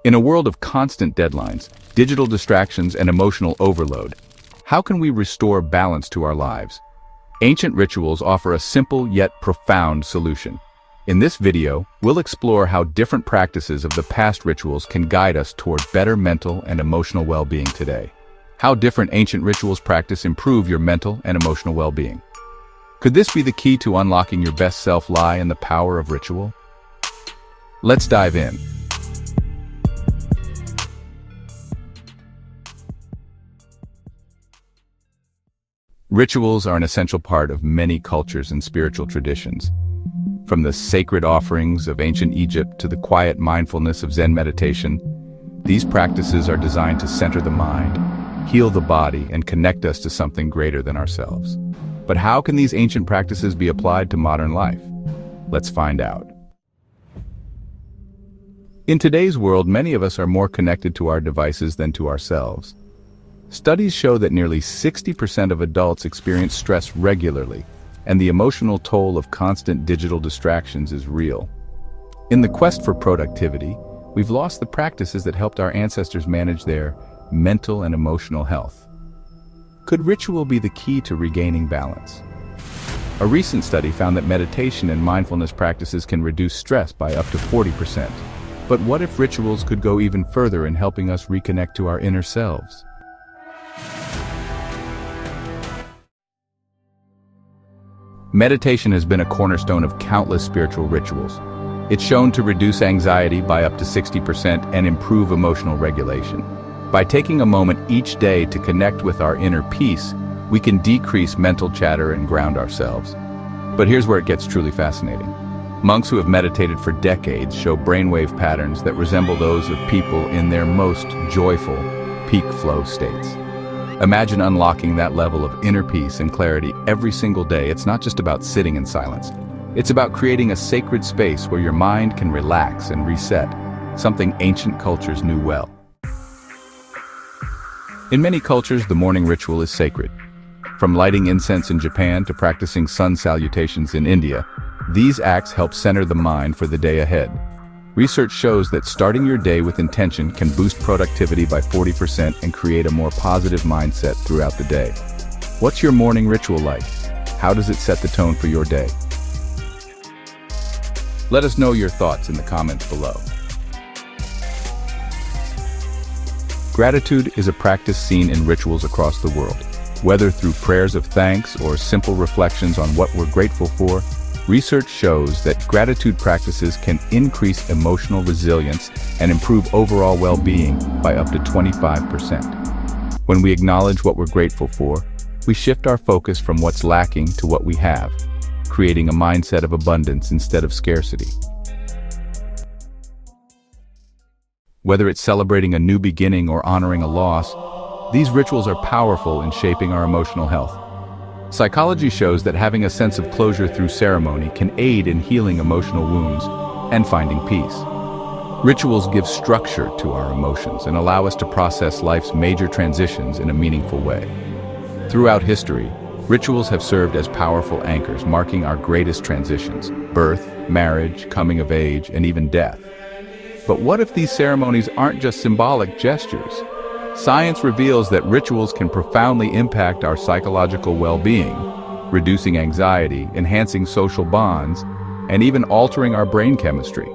In a world of constant deadlines, digital distractions, and emotional overload, how can we restore balance to our lives? Ancient rituals offer a simple yet profound solution. In this video, we'll explore how different practices of the past rituals can guide us toward better mental and emotional well-being today. How different ancient rituals practice improve your mental and emotional well-being. Could this be the key to unlocking your best self lie in the power of ritual? Let's dive in. Rituals are an essential part of many cultures and spiritual traditions. From the sacred offerings of ancient Egypt to the quiet mindfulness of Zen meditation, these practices are designed to center the mind, heal the body, and connect us to something greater than ourselves. But how can these ancient practices be applied to modern life? Let's find out. In today's world, many of us are more connected to our devices than to ourselves. Studies show that nearly 60% of adults experience stress regularly, and the emotional toll of constant digital distractions is real. In the quest for productivity, we've lost the practices that helped our ancestors manage their mental and emotional health. Could ritual be the key to regaining balance? A recent study found that meditation and mindfulness practices can reduce stress by up to 40%. But what if rituals could go even further in helping us reconnect to our inner selves? Meditation has been a cornerstone of countless spiritual rituals. It's shown to reduce anxiety by up to 60% and improve emotional regulation. By taking a moment each day to connect with our inner peace, we can decrease mental chatter and ground ourselves. But here's where it gets truly fascinating. Monks who have meditated for decades show brainwave patterns that resemble those of people in their most joyful, peak flow states. Imagine unlocking that level of inner peace and clarity every single day. It's not just about sitting in silence. It's about creating a sacred space where your mind can relax and reset, something ancient cultures knew well. In many cultures, the morning ritual is sacred. From lighting incense in Japan to practicing sun salutations in India, these acts help center the mind for the day ahead. Research shows that starting your day with intention can boost productivity by 40% and create a more positive mindset throughout the day. What's your morning ritual like? How does it set the tone for your day? Let us know your thoughts in the comments below. Gratitude is a practice seen in rituals across the world. Whether through prayers of thanks or simple reflections on what we're grateful for, research shows that gratitude practices can increase emotional resilience and improve overall well-being by up to 25%. When we acknowledge what we're grateful for, we shift our focus from what's lacking to what we have, creating a mindset of abundance instead of scarcity. Whether it's celebrating a new beginning or honoring a loss, these rituals are powerful in shaping our emotional health. Psychology shows that having a sense of closure through ceremony can aid in healing emotional wounds and finding peace. Rituals give structure to our emotions and allow us to process life's major transitions in a meaningful way. Throughout history, rituals have served as powerful anchors marking our greatest transitions: birth, marriage, coming of age, and even death. But what if these ceremonies aren't just symbolic gestures? Science reveals that rituals can profoundly impact our psychological well-being, reducing anxiety, enhancing social bonds, and even altering our brain chemistry.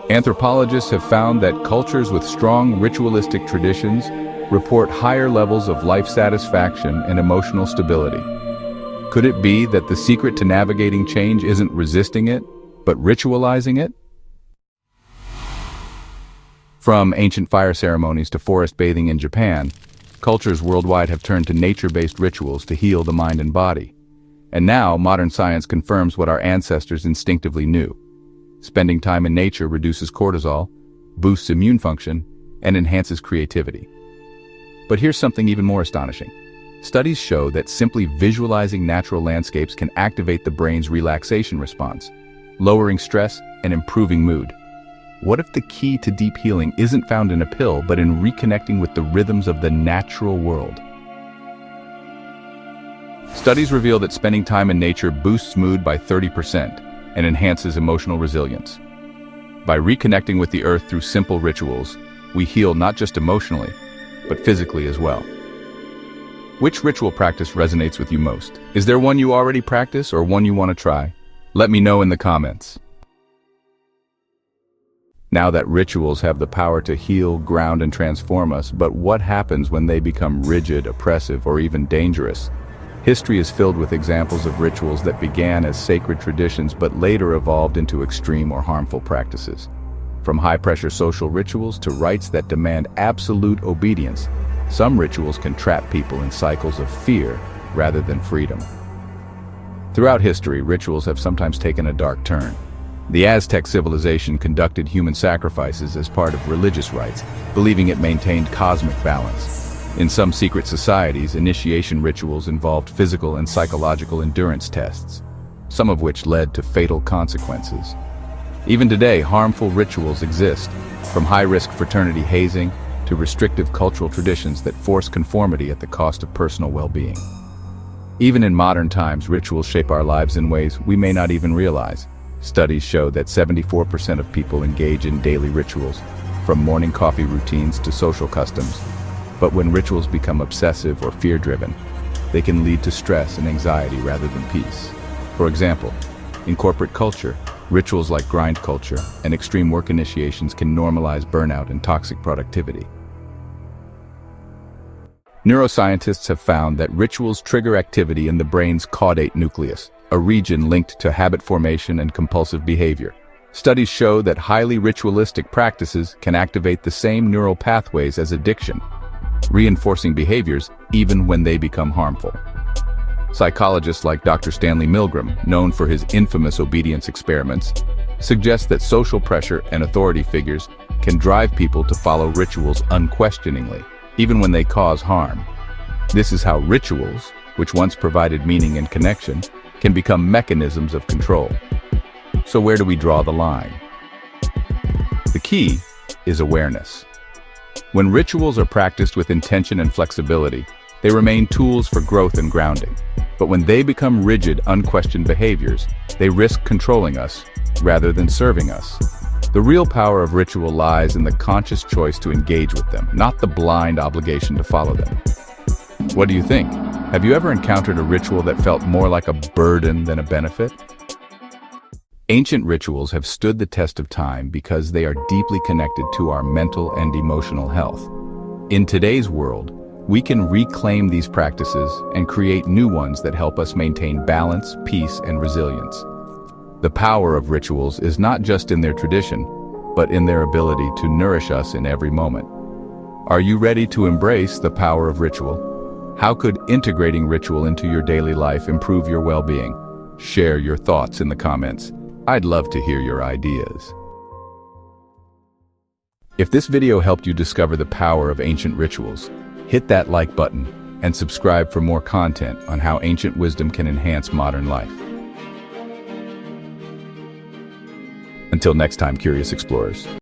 Anthropologists have found that cultures with strong ritualistic traditions report higher levels of life satisfaction and emotional stability. Could it be that the secret to navigating change isn't resisting it, but ritualizing it? From ancient fire ceremonies to forest bathing in Japan, cultures worldwide have turned to nature-based rituals to heal the mind and body. And now, modern science confirms what our ancestors instinctively knew. Spending time in nature reduces cortisol, boosts immune function, and enhances creativity. But here's something even more astonishing. Studies show that simply visualizing natural landscapes can activate the brain's relaxation response, lowering stress and improving mood. What if the key to deep healing isn't found in a pill, but in reconnecting with the rhythms of the natural world? Studies reveal that spending time in nature boosts mood by 30% and enhances emotional resilience. By reconnecting with the earth through simple rituals, we heal not just emotionally, but physically as well. Which ritual practice resonates with you most? Is there one you already practice or one you want to try? Let me know in the comments. Now that rituals have the power to heal, ground, and transform us, but what happens when they become rigid, oppressive, or even dangerous? History is filled with examples of rituals that began as sacred traditions but later evolved into extreme or harmful practices. From high-pressure social rituals to rites that demand absolute obedience, some rituals can trap people in cycles of fear rather than freedom. Throughout history, rituals have sometimes taken a dark turn. The Aztec civilization conducted human sacrifices as part of religious rites, believing it maintained cosmic balance. In some secret societies, initiation rituals involved physical and psychological endurance tests, some of which led to fatal consequences. Even today, harmful rituals exist, from high-risk fraternity hazing to restrictive cultural traditions that force conformity at the cost of personal well-being. Even in modern times, rituals shape our lives in ways we may not even realize. Studies show that 74% of people engage in daily rituals, from morning coffee routines to social customs. But when rituals become obsessive or fear-driven, they can lead to stress and anxiety rather than peace. For example, in corporate culture, rituals like grind culture and extreme work initiations can normalize burnout and toxic productivity. Neuroscientists have found that rituals trigger activity in the brain's caudate nucleus, a region linked to habit formation and compulsive behavior. Studies show that highly ritualistic practices can activate the same neural pathways as addiction, reinforcing behaviors even when they become harmful. Psychologists like Dr. Stanley Milgram, known for his infamous obedience experiments, suggest that social pressure and authority figures can drive people to follow rituals unquestioningly, even when they cause harm. This is how rituals, which once provided meaning and connection, can become mechanisms of control. So where do we draw the line? The key is awareness. When rituals are practiced with intention and flexibility, they remain tools for growth and grounding. But when they become rigid, unquestioned behaviors, they risk controlling us rather than serving us. The real power of ritual lies in the conscious choice to engage with them, not the blind obligation to follow them. What do you think? Have you ever encountered a ritual that felt more like a burden than a benefit? Ancient rituals have stood the test of time because they are deeply connected to our mental and emotional health. In today's world, we can reclaim these practices and create new ones that help us maintain balance, peace, and resilience. The power of rituals is not just in their tradition, but in their ability to nourish us in every moment. Are you ready to embrace the power of ritual? How could integrating ritual into your daily life improve your well-being? Share your thoughts in the comments. I'd love to hear your ideas. If this video helped you discover the power of ancient rituals, hit that like button and subscribe for more content on how ancient wisdom can enhance modern life. Until next time, curious explorers.